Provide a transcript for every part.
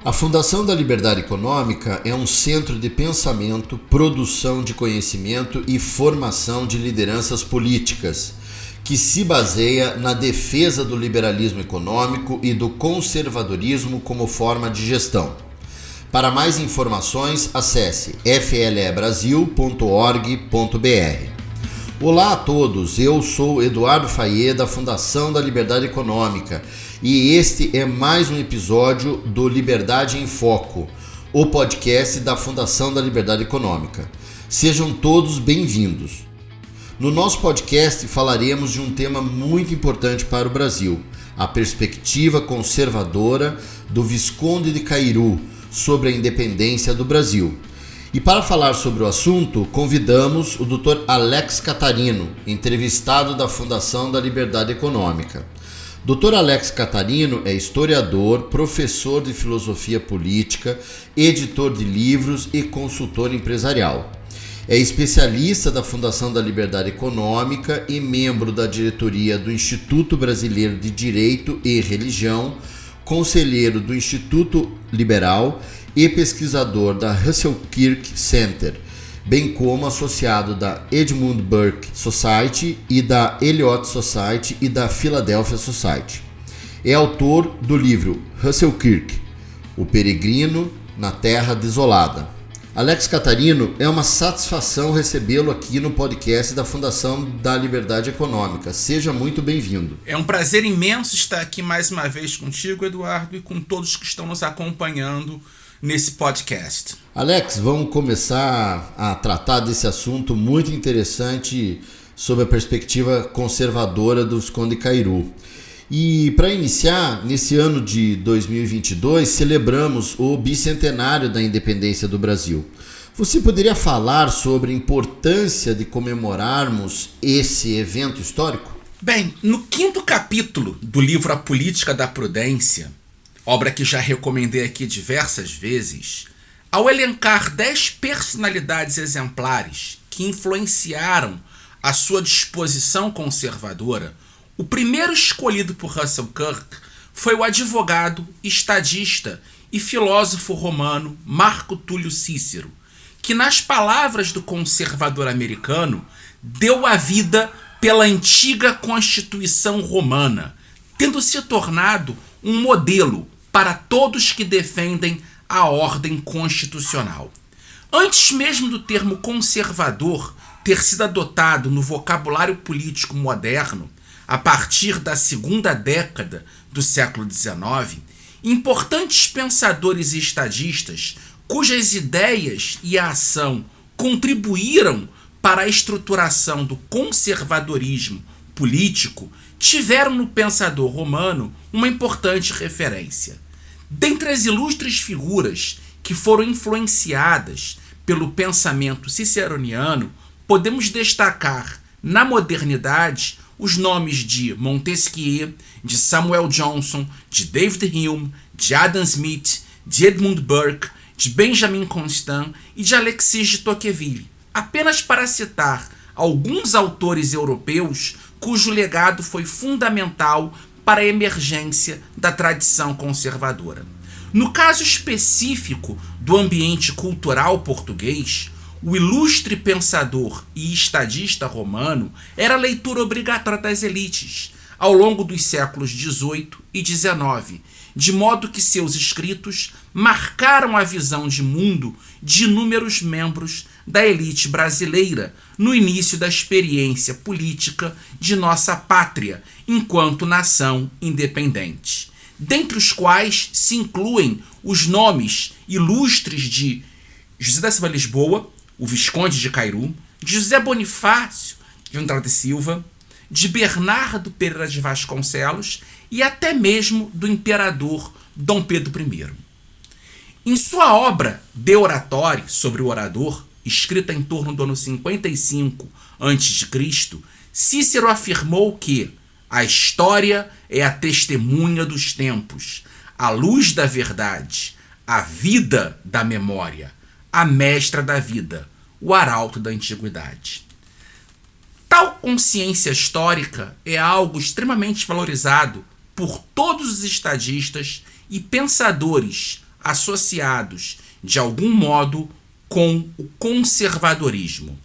A Fundação da Liberdade Econômica é um centro de pensamento, produção de conhecimento e formação de lideranças políticas, que se baseia na defesa do liberalismo econômico e do conservadorismo como forma de gestão. Para mais informações, acesse flebrasil.org.br. Olá a todos, eu sou Eduardo Fayet, da Fundação da Liberdade Econômica, e este é mais um episódio do Liberdade em Foco, o podcast da Fundação da Liberdade Econômica. Sejam todos bem-vindos. No nosso podcast falaremos de um tema muito importante para o Brasil, a perspectiva conservadora do Visconde de Cairu sobre a independência do Brasil. E para falar sobre o assunto, convidamos o Dr. Alex Catarino, entrevistado da Fundação da Liberdade Econômica. Dr. Alex Catarino é historiador, professor de filosofia política, editor de livros e consultor empresarial. É especialista da Fundação da Liberdade Econômica e membro da diretoria do Instituto Brasileiro de Direito e Religião, conselheiro do Instituto Liberal e pesquisador da Russell Kirk Center, bem como associado da Edmund Burke Society e da Eliot Society e da Philadelphia Society. É autor do livro Russell Kirk, O Peregrino na Terra Desolada. Alex Catarino, é uma satisfação recebê-lo aqui no podcast da Fundação da Liberdade Econômica. Seja muito bem-vindo. É um prazer imenso estar aqui mais uma vez contigo, Eduardo, e com todos que estão nos acompanhando nesse podcast. Alex, vamos começar a tratar desse assunto muito interessante sob a perspectiva conservadora do Visconde de Cairu. E para iniciar, nesse ano de 2022, celebramos o bicentenário da independência do Brasil. Você poderia falar sobre a importância de comemorarmos esse evento histórico? Bem, no 5º capítulo do livro A Política da Prudência, obra que já recomendei aqui diversas vezes, ao elencar 10 personalidades exemplares que influenciaram a sua disposição conservadora, o primeiro escolhido por Russell Kirk foi o advogado, estadista e filósofo romano Marco Túlio Cícero, que, nas palavras do conservador americano, deu a vida pela antiga Constituição Romana, tendo se tornado um modelo para todos que defendem a ordem constitucional. Antes mesmo do termo conservador ter sido adotado no vocabulário político moderno, a partir da segunda década do século XIX, importantes pensadores e estadistas, cujas ideias e a ação contribuíram para a estruturação do conservadorismo político, tiveram no pensador romano uma importante referência. Dentre as ilustres figuras que foram influenciadas pelo pensamento ciceroniano, podemos destacar, na modernidade, os nomes de Montesquieu, de Samuel Johnson, de David Hume, de Adam Smith, de Edmund Burke, de Benjamin Constant e de Alexis de Tocqueville, apenas para citar alguns autores europeus cujo legado foi fundamental para a emergência da tradição conservadora. No caso específico do ambiente cultural português, o ilustre pensador e estadista romano era a leitura obrigatória das elites ao longo dos séculos XVIII e XIX, de modo que seus escritos marcaram a visão de mundo de inúmeros membros da elite brasileira no início da experiência política de nossa pátria enquanto nação independente, dentre os quais se incluem os nomes ilustres de José da Silva Lisboa, o Visconde de Cairu, de José Bonifácio de Andrade Silva, de Bernardo Pereira de Vasconcelos e até mesmo do imperador Dom Pedro I. Em sua obra De Oratore sobre o Orador, escrita em torno do ano 55 a.C., Cícero afirmou que a história é a testemunha dos tempos, a luz da verdade, a vida da memória, a mestra da vida, o arauto da antiguidade. Tal consciência histórica é algo extremamente valorizado por todos os estadistas e pensadores associados, de algum modo, com o conservadorismo.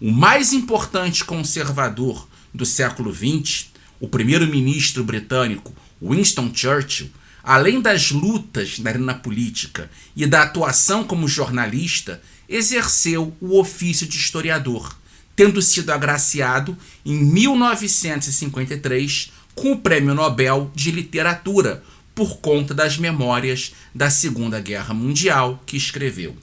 O mais importante conservador do século XX, o primeiro-ministro britânico Winston Churchill, além das lutas na arena política e da atuação como jornalista, exerceu o ofício de historiador, tendo sido agraciado em 1953 com o Prêmio Nobel de Literatura por conta das memórias da Segunda Guerra Mundial que escreveu.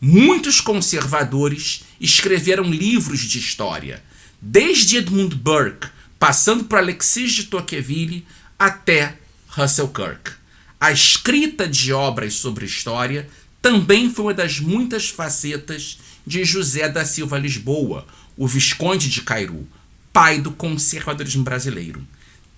Muitos conservadores escreveram livros de história, desde Edmund Burke, passando por Alexis de Tocqueville até Russell Kirk. A escrita de obras sobre história também foi uma das muitas facetas de José da Silva Lisboa, o Visconde de Cairu, pai do conservadorismo brasileiro.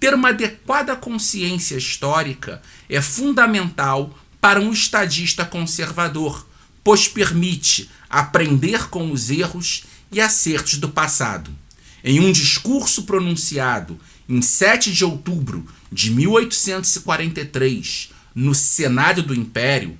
Ter uma adequada consciência histórica é fundamental para um estadista conservador, pois permite aprender com os erros e acertos do passado. Em um discurso pronunciado em 7 de outubro de 1843, no Senado do Império,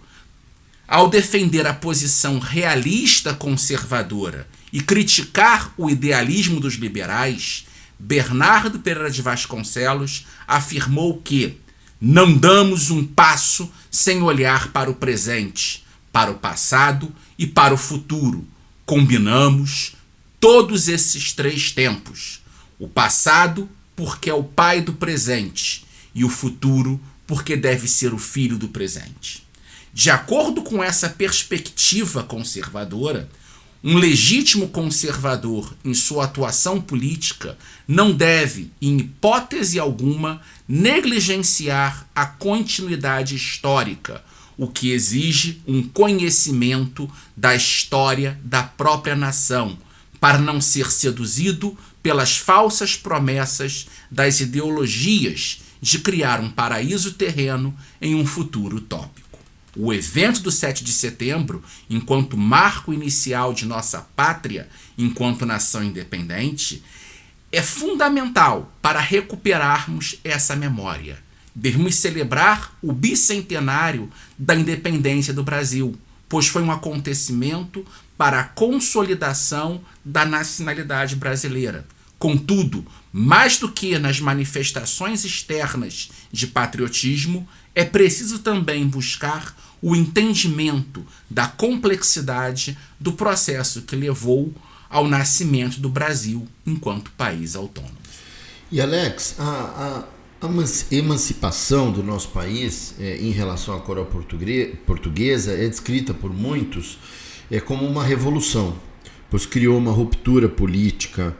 ao defender a posição realista conservadora e criticar o idealismo dos liberais, Bernardo Pereira de Vasconcelos afirmou que não damos um passo sem olhar para o presente, para o passado e para o futuro. Combinamos todos esses 3 tempos. O passado, porque é o pai do presente, e o futuro, porque deve ser o filho do presente. De acordo com essa perspectiva conservadora, um legítimo conservador em sua atuação política não deve, em hipótese alguma, negligenciar a continuidade histórica, o que exige um conhecimento da história da própria nação, para não ser seduzido pelas falsas promessas das ideologias de criar um paraíso terreno em um futuro utópico. O evento do 7 de setembro, enquanto marco inicial de nossa pátria, enquanto nação independente, é fundamental para recuperarmos essa memória. Devemos celebrar o bicentenário da independência do Brasil, pois foi um acontecimento para a consolidação da nacionalidade brasileira. Contudo, mais do que nas manifestações externas de patriotismo, é preciso também buscar o entendimento da complexidade do processo que levou ao nascimento do Brasil enquanto país autônomo. E Alex, a emancipação do nosso país em relação à coroa portuguesa é descrita por muitos como uma revolução, pois criou uma ruptura política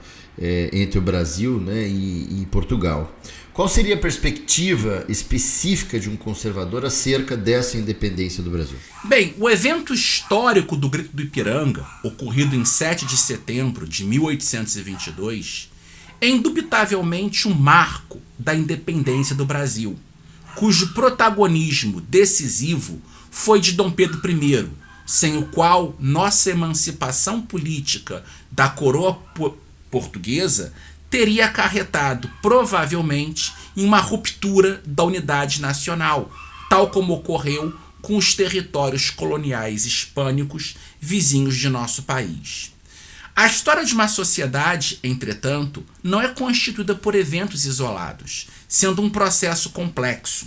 entre o Brasil, né, e Portugal. Qual seria a perspectiva específica de um conservador acerca dessa independência do Brasil? Bem, o evento histórico do Grito do Ipiranga, ocorrido em 7 de setembro de 1822, é indubitavelmente um marco da independência do Brasil, cujo protagonismo decisivo foi de Dom Pedro I, sem o qual nossa emancipação política da coroa portuguesa teria acarretado, provavelmente, em uma ruptura da unidade nacional, tal como ocorreu com os territórios coloniais hispânicos vizinhos de nosso país. A história de uma sociedade, entretanto, não é constituída por eventos isolados, sendo um processo complexo.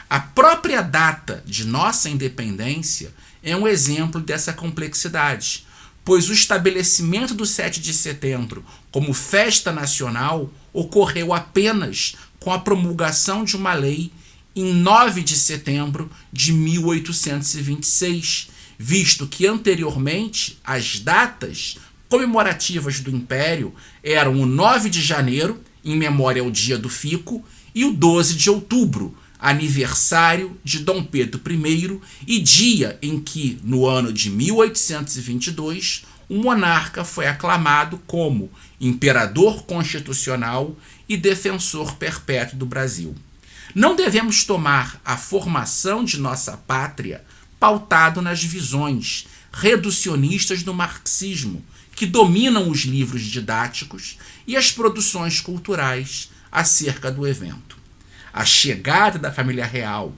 A própria data de nossa independência é um exemplo dessa complexidade, pois o estabelecimento do 7 de setembro como festa nacional ocorreu apenas com a promulgação de uma lei em 9 de setembro de 1826, visto que anteriormente as datas comemorativas do Império eram o 9 de janeiro, em memória ao Dia do Fico, e o 12 de outubro, aniversário de Dom Pedro I e dia em que, no ano de 1822, o monarca foi aclamado como imperador constitucional e defensor perpétuo do Brasil. Não devemos tomar a formação de nossa pátria pautado nas visões reducionistas do marxismo, que dominam os livros didáticos e as produções culturais acerca do evento. A chegada da família real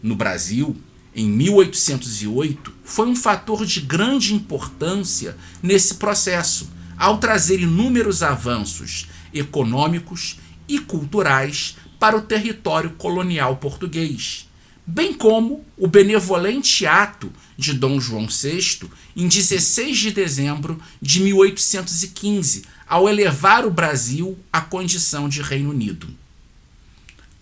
no Brasil em 1808, foi um fator de grande importância nesse processo, ao trazer inúmeros avanços econômicos e culturais para o território colonial português, bem como o benevolente ato de Dom João VI em 16 de dezembro de 1815, ao elevar o Brasil à condição de Reino Unido.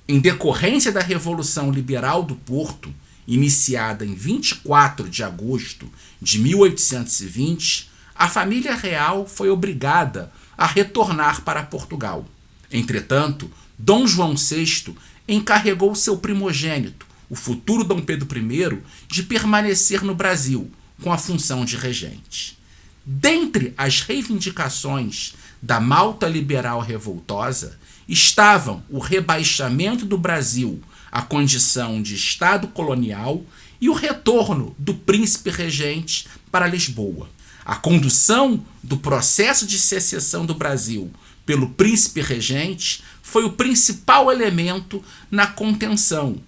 Em decorrência da Revolução Liberal do Porto, iniciada em 24 de agosto de 1820, a família real foi obrigada a retornar para Portugal. Entretanto, Dom João VI encarregou seu primogênito, o futuro Dom Pedro I, de permanecer no Brasil, com a função de regente. Dentre as reivindicações da Malta liberal revoltosa estavam o rebaixamento do Brasil à condição de Estado colonial e o retorno do príncipe regente para Lisboa. A condução do processo de secessão do Brasil pelo príncipe regente foi o principal elemento na contenção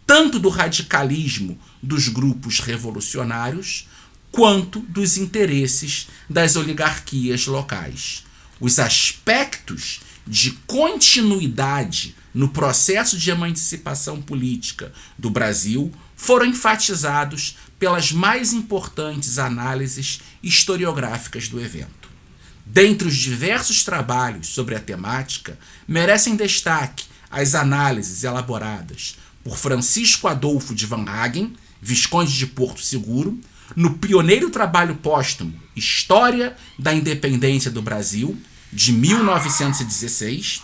tanto do radicalismo dos grupos revolucionários quanto dos interesses das oligarquias locais. Os aspectos de continuidade no processo de emancipação política do Brasil foram enfatizados pelas mais importantes análises historiográficas do evento. Dentre os diversos trabalhos sobre a temática, merecem destaque as análises elaboradas por Francisco Adolfo de Van Hagen, Visconde de Porto Seguro, no pioneiro trabalho póstumo História da Independência do Brasil, de 1916,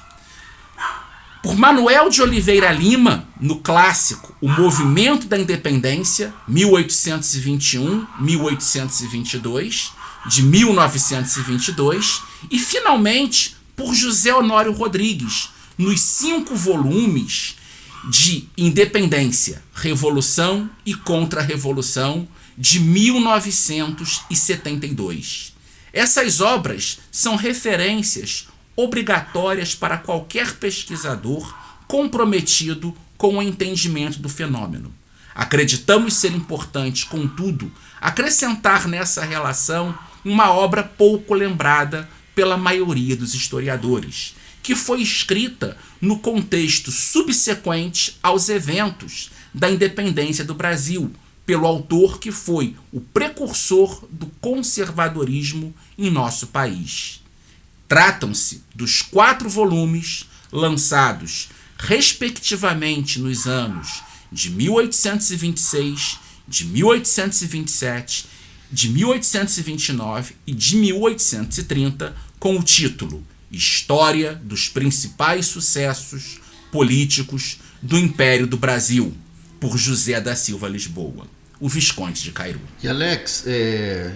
por Manuel de Oliveira Lima, no clássico O Movimento da Independência, 1821-1822, de 1922, e finalmente por José Honório Rodrigues, nos 5 volumes de Independência, Revolução e Contra-Revolução, de 1972. Essas obras são referências obrigatórias para qualquer pesquisador comprometido com o entendimento do fenômeno. Acreditamos ser importante, contudo, acrescentar nessa relação uma obra pouco lembrada pela maioria dos historiadores, que foi escrita no contexto subsequente aos eventos da independência do Brasil, pelo autor que foi o precursor do conservadorismo em nosso país. Tratam-se dos 4 volumes lançados, respectivamente, nos anos de 1826, de 1827, de 1829 e de 1830, com o título História dos principais sucessos políticos do Império do Brasil, por José da Silva Lisboa, o Visconde de Cairu. E Alex,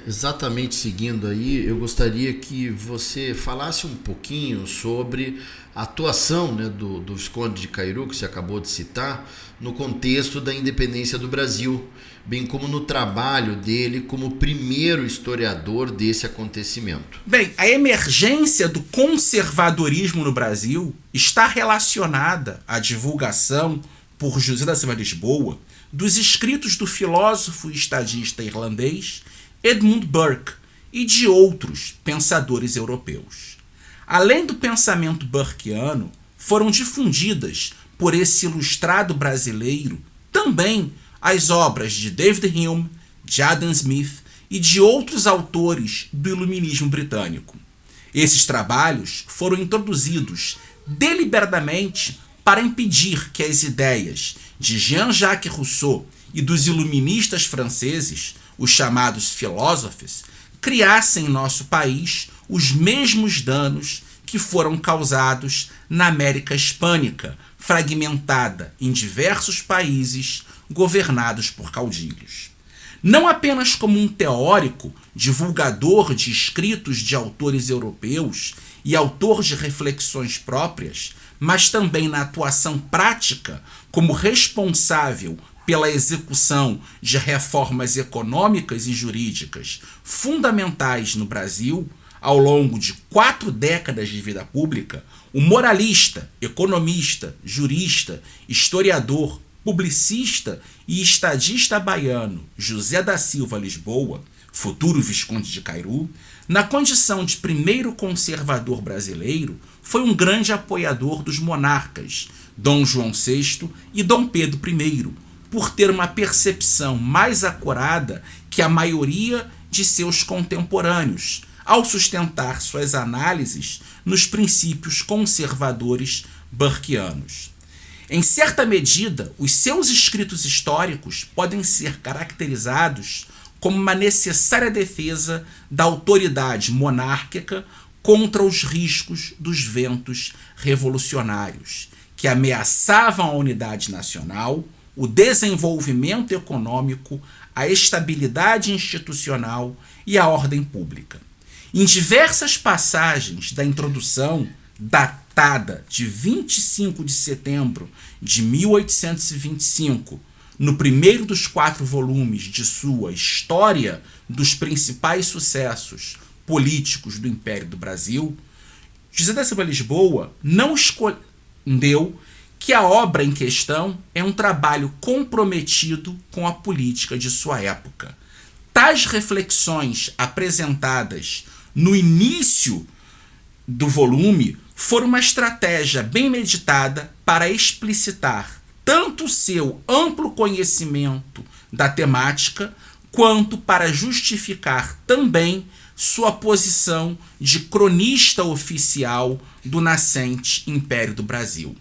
exatamente seguindo aí, eu gostaria que você falasse um pouquinho sobre a atuação, né, do Visconde de Cairu, que você acabou de citar, no contexto da independência do Brasil, bem como no trabalho dele como primeiro historiador desse acontecimento. Bem, a emergência do conservadorismo no Brasil está relacionada à divulgação por José da Silva Lisboa dos escritos do filósofo e estadista irlandês Edmund Burke e de outros pensadores europeus. Além do pensamento burkeano, foram difundidas por esse ilustrado brasileiro também as obras de David Hume, de Adam Smith e de outros autores do iluminismo britânico. Esses trabalhos foram introduzidos deliberadamente para impedir que as ideias de Jean-Jacques Rousseau e dos iluministas franceses, os chamados filósofos, criassem em nosso país os mesmos danos que foram causados na América Hispânica, fragmentada em diversos países governados por caudilhos. Não apenas como um teórico, divulgador de escritos de autores europeus e autor de reflexões próprias, mas também na atuação prática como responsável pela execução de reformas econômicas e jurídicas fundamentais no Brasil, ao longo de 4 décadas de vida pública, o moralista, economista, jurista, historiador, publicista e estadista baiano José da Silva Lisboa, futuro Visconde de Cairu, na condição de primeiro conservador brasileiro, foi um grande apoiador dos monarcas Dom João VI e Dom Pedro I, por ter uma percepção mais acurada que a maioria de seus contemporâneos, ao sustentar suas análises nos princípios conservadores burkeanos. Em certa medida, os seus escritos históricos podem ser caracterizados como uma necessária defesa da autoridade monárquica contra os riscos dos ventos revolucionários, que ameaçavam a unidade nacional, o desenvolvimento econômico, a estabilidade institucional e a ordem pública. Em diversas passagens da introdução, datada de 25 de setembro de 1825, no primeiro dos 4 volumes de sua História dos Principais Sucessos Políticos do Império do Brasil, José da Silva Lisboa não escondeu que a obra em questão é um trabalho comprometido com a política de sua época. Tais reflexões apresentadas no início do volume foram uma estratégia bem meditada para explicitar tanto seu amplo conhecimento da temática, quanto para justificar também sua posição de cronista oficial do nascente Império do Brasil.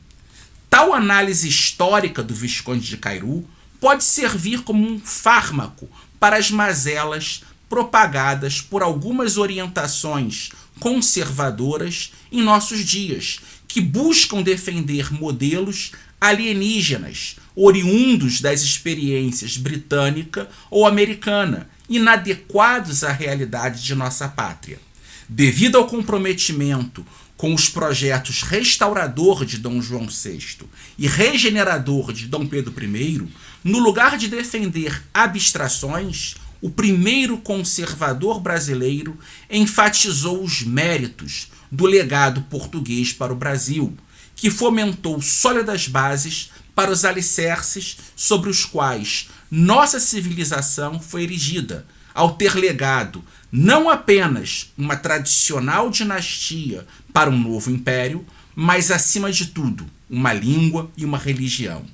Tal análise histórica do Visconde de Cairu pode servir como um fármaco para as mazelas propagadas por algumas orientações conservadoras em nossos dias, que buscam defender modelos alienígenas, oriundos das experiências britânica ou americana, inadequados à realidade de nossa pátria. Devido ao comprometimento com os projetos restaurador de Dom João VI e regenerador de Dom Pedro I, no lugar de defender abstrações, o primeiro conservador brasileiro enfatizou os méritos do legado português para o Brasil, que fomentou sólidas bases para os alicerces sobre os quais nossa civilização foi erigida, ao ter legado não apenas uma tradicional dinastia para um novo império, mas, acima de tudo, uma língua e uma religião.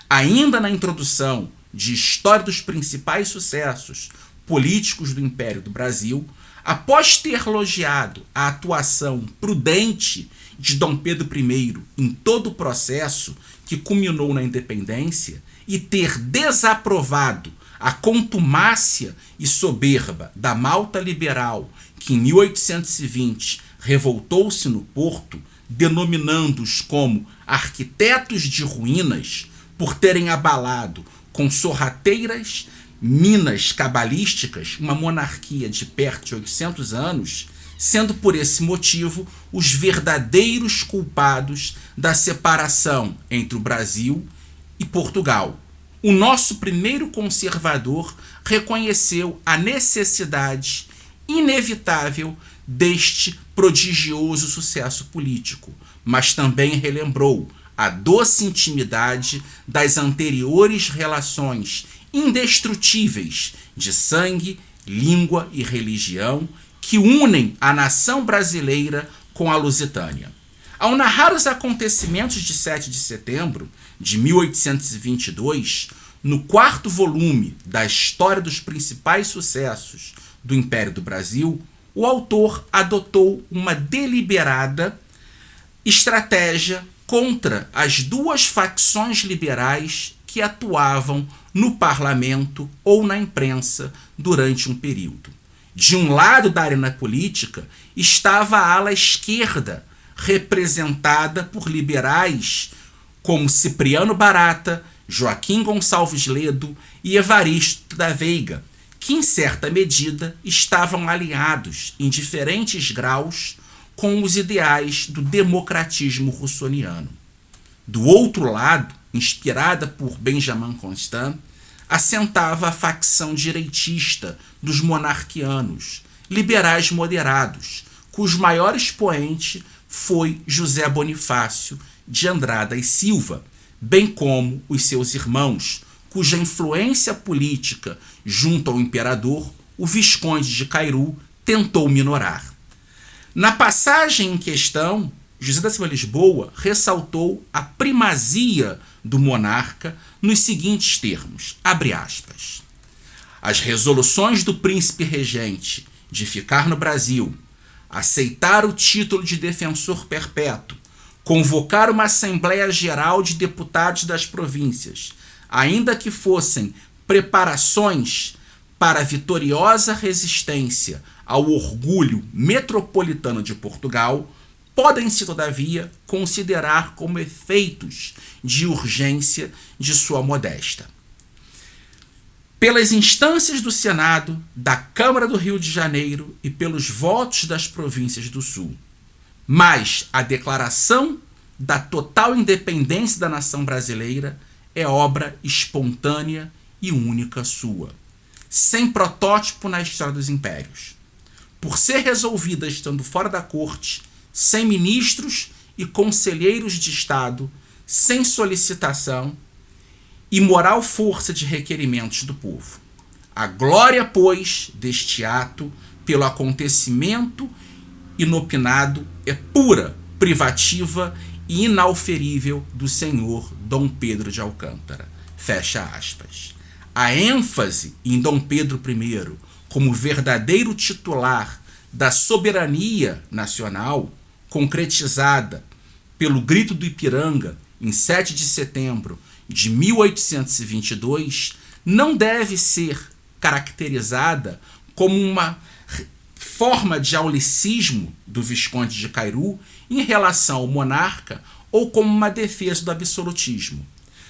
Ainda na introdução de História dos Principais Sucessos Políticos do Império do Brasil, após ter elogiado a atuação prudente de Dom Pedro I em todo o processo que culminou na independência e ter desaprovado a contumácia e soberba da malta liberal que em 1820 revoltou-se no Porto, denominando-os como arquitetos de ruínas por terem abalado com sorrateiras minas cabalísticas uma monarquia de perto de 800 anos, sendo por esse motivo os verdadeiros culpados da separação entre o Brasil e Portugal. O nosso primeiro conservador reconheceu a necessidade inevitável deste prodigioso sucesso político, mas também relembrou a doce intimidade das anteriores relações indestrutíveis de sangue, língua e religião que unem a nação brasileira com a Lusitânia. Ao narrar os acontecimentos de 7 de setembro de 1822, no 4º volume da História dos Principais Sucessos do Império do Brasil, o autor adotou uma deliberada estratégia contra as duas facções liberais que atuavam no parlamento ou na imprensa durante um período. De um lado da arena política estava a ala esquerda, representada por liberais como Cipriano Barata, Joaquim Gonçalves Ledo e Evaristo da Veiga, que em certa medida estavam alinhados em diferentes graus com os ideais do democratismo russoniano. Do outro lado, inspirada por Benjamin Constant, assentava a facção direitista dos monarquianos, liberais moderados, cujo maior expoente foi José Bonifácio de Andrada e Silva, bem como os seus irmãos, cuja influência política junto ao imperador, o Visconde de Cairu, tentou minorar. Na passagem em questão, José da Silva Lisboa ressaltou a primazia do monarca nos seguintes termos, abre aspas, as resoluções do príncipe regente de ficar no Brasil, aceitar o título de defensor perpétuo, convocar uma Assembleia Geral de Deputados das províncias, ainda que fossem preparações para a vitoriosa resistência ao orgulho metropolitano de Portugal, podem-se, todavia, considerar como efeitos de urgência de sua modesta. Pelas instâncias do Senado, da Câmara do Rio de Janeiro e pelos votos das províncias do Sul, mas a declaração da total independência da nação brasileira é obra espontânea e única sua, sem protótipo na história dos impérios. Por ser resolvida estando fora da corte, sem ministros e conselheiros de Estado, sem solicitação e moral força de requerimentos do povo. A glória, pois, deste ato, pelo acontecimento inopinado, é pura, privativa e inauferível do senhor Dom Pedro de Alcântara. Fecha aspas. A ênfase em Dom Pedro I como verdadeiro titular da soberania nacional, concretizada pelo Grito do Ipiranga em 7 de setembro de 1822, não deve ser caracterizada como uma forma de aulicismo do Visconde de Cairu em relação ao monarca ou como uma defesa do absolutismo.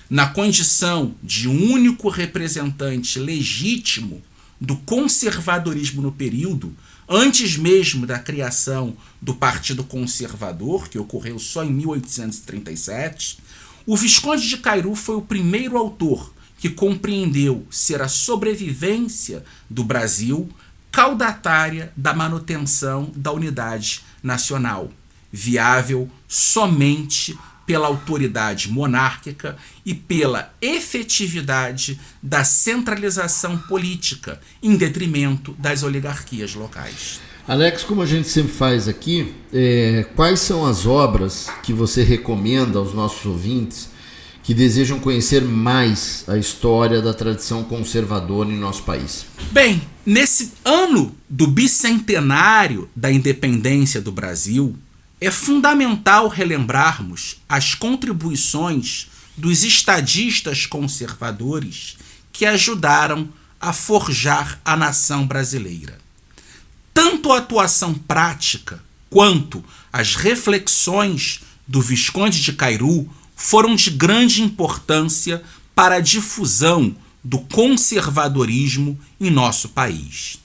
Na condição de único representante legítimo do conservadorismo no período, antes mesmo da criação do Partido Conservador, que ocorreu só em 1837, o Visconde de Cairu foi o primeiro autor que compreendeu ser a sobrevivência do Brasil caudatária da manutenção da unidade nacional, viável somente pela autoridade monárquica e pela efetividade da centralização política, em detrimento das oligarquias locais. Alex, como a gente sempre faz aqui, quais são as obras que você recomenda aos nossos ouvintes que desejam conhecer mais a história da tradição conservadora em nosso país? Bem, nesse ano do bicentenário da independência do Brasil, é fundamental relembrarmos as contribuições dos estadistas conservadores que ajudaram a forjar a nação brasileira. Tanto a atuação prática quanto as reflexões do Visconde de Cairu foram de grande importância para a difusão do conservadorismo em nosso país.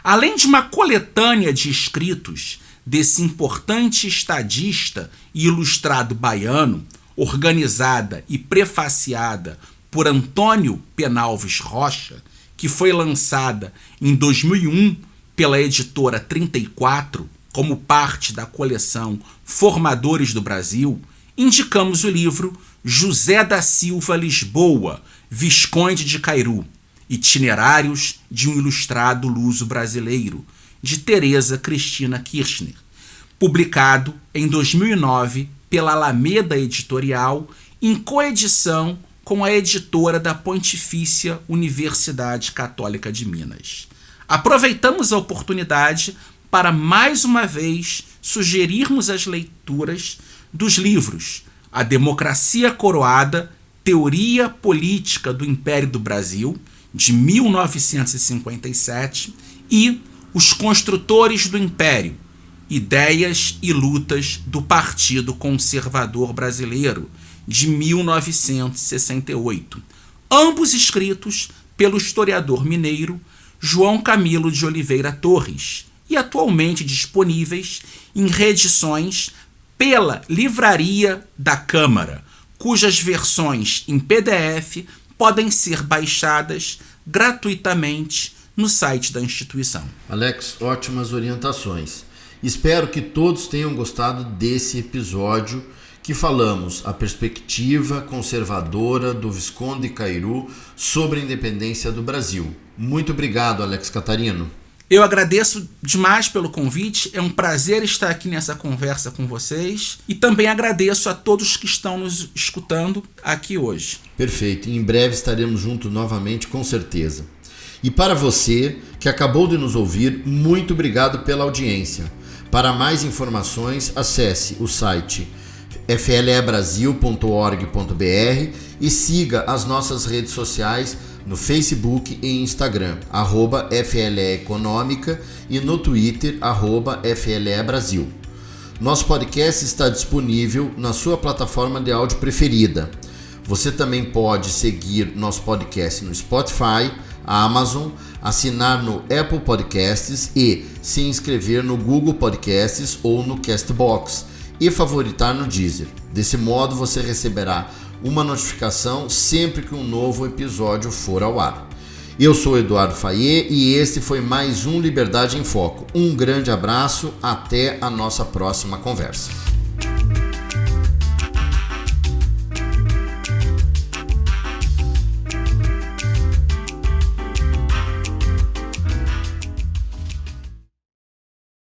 Além de uma coletânea de escritos desse importante estadista e ilustrado baiano, organizada e prefaciada por Antônio Penalves Rocha, que foi lançada em 2001 pela editora 34, como parte da coleção Formadores do Brasil, indicamos o livro José da Silva Lisboa, Visconde de Cairu, Itinerários de um Ilustrado Luso Brasileiro, de Teresa Cristina Kirchner, publicado em 2009 pela Alameda Editorial, em coedição com a editora da Pontifícia Universidade Católica de Minas. Aproveitamos a oportunidade para mais uma vez sugerirmos as leituras dos livros A Democracia Coroada, Teoria Política do Império do Brasil, de 1957, e Os Construtores do Império, Ideias e Lutas do Partido Conservador Brasileiro, de 1968, ambos escritos pelo historiador mineiro João Camilo de Oliveira Torres e atualmente disponíveis em reedições pela Livraria da Câmara, cujas versões em PDF podem ser baixadas gratuitamente no site da instituição. Alex, ótimas orientações. Espero que todos tenham gostado desse episódio que falamos a perspectiva conservadora do Visconde Cairu sobre a independência do Brasil. Muito obrigado, Alex Catarino. Eu agradeço demais pelo convite, é um prazer estar aqui nessa conversa com vocês e também agradeço a todos que estão nos escutando aqui hoje. Perfeito, em breve estaremos juntos novamente, com certeza. E para você que acabou de nos ouvir, muito obrigado pela audiência. Para mais informações, acesse o site flebrasil.org.br e siga as nossas redes sociais no Facebook e Instagram, @FLEEconômica, e no Twitter, @FLEBrasil. Nosso podcast está disponível na sua plataforma de áudio preferida. Você também pode seguir nosso podcast no Spotify, Amazon, assinar no Apple Podcasts e se inscrever no Google Podcasts ou no Castbox e favoritar no Deezer. Desse modo você receberá uma notificação sempre que um novo episódio for ao ar. Eu sou Eduardo Fayet e este foi mais um Liberdade em Foco. Um grande abraço, até a nossa próxima conversa.